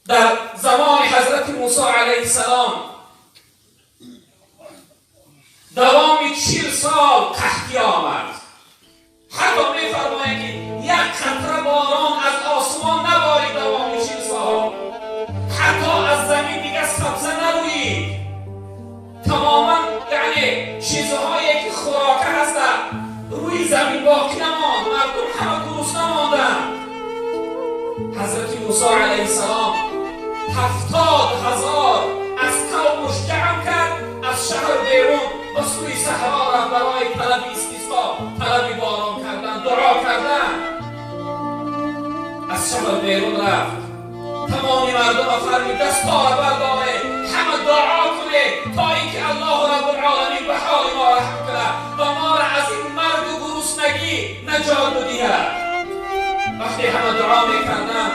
در زمان حضرت موسی علیه السلام دوامی 40 سال قحطی آمد. حتی می‌فرمایند که یک قطره باران از آسمان نبارید دوامی 40 سال. حتی از زمین دیگه سبزه نروید. تماما یعنی چیزهایی که خوراک هست روی زمین باقی نماند. مردم همه گرسنه ماندند. حضرت موسی علیه السلام 70,000 از قومش جمع کرد، از شهر بیرون به سوی صحرا رفت برای طلب استسقا، طلب باران کردن، دعا کردن. از شهر بیرون رفت، تمام مردم فرمود دستا را برداره، همه دعا کنه تا اینکه الله رب العالمین به حال ما رحم کنه و ما را از این مرگ و گرسنگی نجات بدهد. وقتی همه دعا میکردن،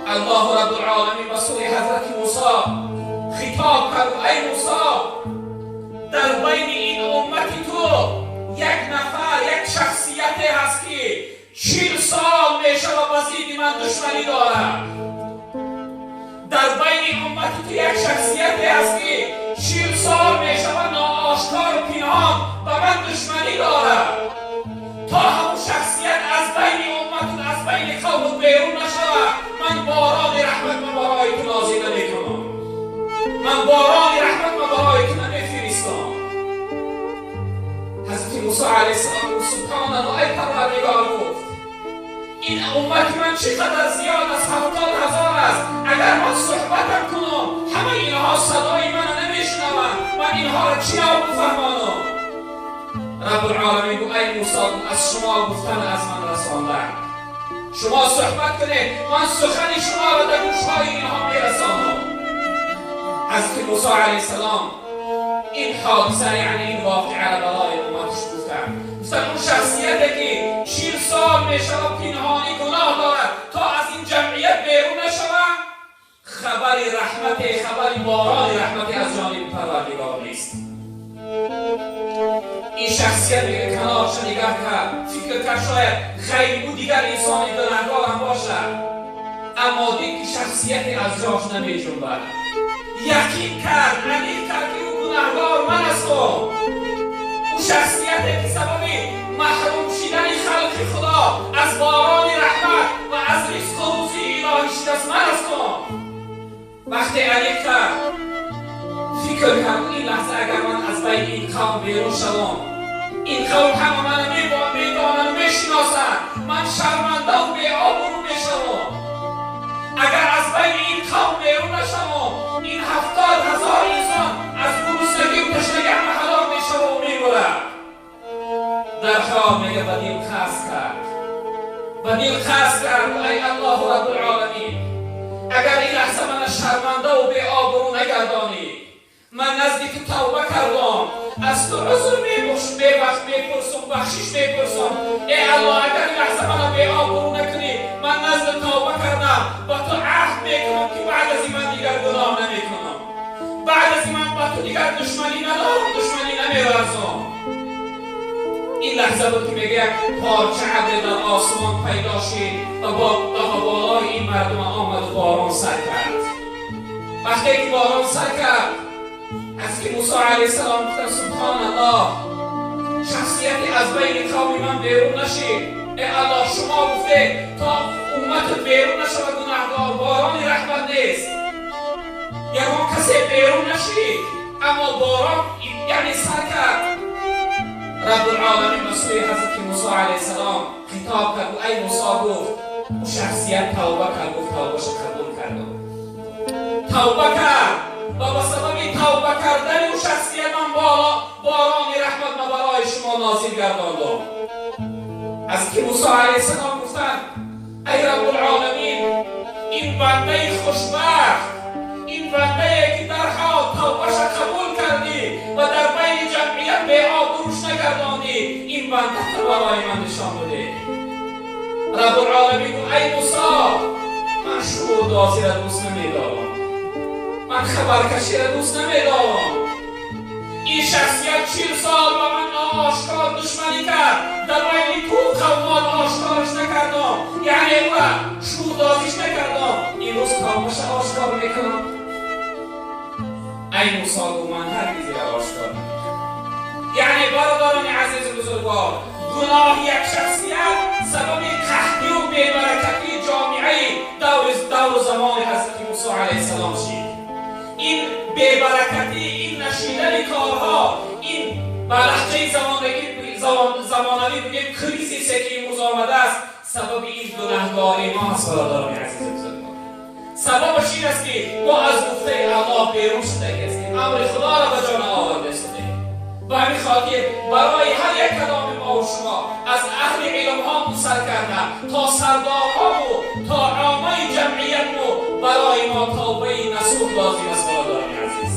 الله رب العالمین به سوی حضرت موسی خطاب کرد: ای موسی، در بین این امتی تو یک نفر، یک شخصیتی هست که 40 سال میشه و بزید من دشمنی دارد. در بین امتی تو یک شخصیتی هست که 40 سال میشه و ناآشکار و پنهان به من دشمنی دارد. تا همون شخصیت از بین امت، از بین قوم بیرون نشود، من باران رحمت برای تو نازل نمیکنم. من باران رحمت برای تو نمیفرستم. حضرت موسی علیه السلام سبحان الله، ای پروردگار، گفت این امت من چقدر زیاد از 70,000 است. اگر من صحبتم کنم همه اینها صدای من نمیشنوند، من اینها را چیا بفهمانم؟ رب العالمین گفت ای موسی، از شما گفتن از من رساندن. شما صحبت کنید، من سخن شما را در گوشهای اینها میرسانم. حضرت موسی علیه السلام این حادثه، یعنی این واقعه را برای امتش گفتن. اون شخصیتی که 40 سال میشه و پنهانی گناه دارد تا از این جمعیت بیرون نشود، خبر رحمت، خبر باران رحمت از جانب پروردگار نیست. این شخصیت دیگه کنارش نگاه کرد، فکر کرد شاید خیلی بود دیگر انسانی گناهکار هم باشد، اما دید که شخصیتی از جاش نمی جنبد. یقین کرد، ندید کرد که او گناهکار من هستم. او شخصیتی که سبب محروم شدن خلق خدا از باران رحمت و از رزق و روزی الهی شده است من هستم. وقتی علیق کرد، فکر کرد این لحظه اگر من از بین این قوم بیرون شوم، این قوم همه من میدانند، میشناسند، من شرمنده و بی‌آبرو میشوم. اگر از بین این قوم بیرون نشوم، این 70,000 انسان از گرسنگی و تشنگی همه هلاک میشوم و میمیرند. در خواب میگه به دل خاص کرد، به دل خاص کرد ای الله رب العالمین، اگر این لحظه من شرمنده و بی‌آبرو نگردانی، من نزدیک توبه کردم، از تو عذر میپرسم، بخشش میپرسم. ای الله اگر این لحظه من بی‌آبرو نکنی، من نزد توبه کردم، با تو عهد میکنم که بعد از این من دیگر گناه نمیکنم، بعد از این من با تو دیگر دشمنی ندارم، دشمنی نمیورزم. این لحظه بود که میگه یک پارچه ابر در آسمان پیدا شد و با بالای این مردم آمد و باران سر کرد. وقتی که باران سر کرد، از که موسی علیه السلام گفت سبحان الله، شخصیتی از بین قوم من بیرون نشید. ای الله شما گفته تا امت بیرون نشود گناهکار، باران رحمت نیست. یکان کسی بیرون نشید، اما باران یعنی سر کرد. رب العالمین به سوی حضرت موسی علیه السلام خطاب کرد و ای موسی گفت او شخصیت توبه کرد، گفت توبهش قبول کردم، توبه کرد و به سبب توبه کردن او شخصیت من باران رحمت من برای شما نازل گرداندم. از که موسی علیه السلام گفتن ای رب العالمین، این بنده خوشبخت، این بنده که در حال توبهش قبول کردی و در بین جمعیت بی‌آبروش نگرداندی، این بنده تو برای من نشان بده. رب العالمین گفت ای موسی، من شهود بازی را دوست نمیدارم، من خبرکشی را دوست نمیدارم. این شخصیت 40 سال با من ناآشکار دشمنی کرد، در بین تو قوم آشکارش نکردم، یعنی او را شهود بازیش نکردم. این امروز تابش آشکار میکنم. ای موسی گو من هرگز را آشکار نمیکنم. یعنی برادران عزیز بزرگوار، گناه یک شخصیت سبب قحطی و بی‌برکتی جامعه دور و زمان حضرت موسی علیه السلام شد. این بی‌برکتی، این نشیدن کارها، این به لهجه زمانوی بگیم کریزیسی که امروز آمده است، سبب این گناهکاری ما است برادران عزیز بزرگوار. سببش این است که ما از گفته الله بیرون شده هستیم، امر خدا را به جا نآورده هستیم. به همین خاطر برای هر یک کدام ما و شما از اهل علم ها مسل کرده تا سردارها و تا عامه جمعیت و برای ما توبه نصوح لازم است برادران عزیز.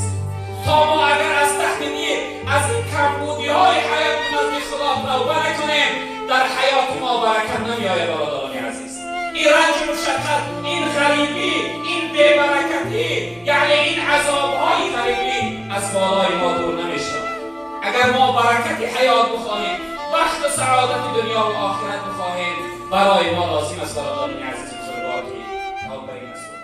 تا ما اگر از تحت نیت از این کمبودی های حیات نزد خدا توبه نکنیم، در حیات ما برکت نمیآید برادران عزیز. این رنج و مشقت، این غریبی، این بی‌برکتی، یعنی این عذاب‌های غریبی از بالای ما دور نمی‌شود. اگر ما برکت حیات بخواهیم، بخت و سعادت دنیا و آخرت بخواهیم، برای ما لازم است برادران عزیز بزرگوار که توبه نصوح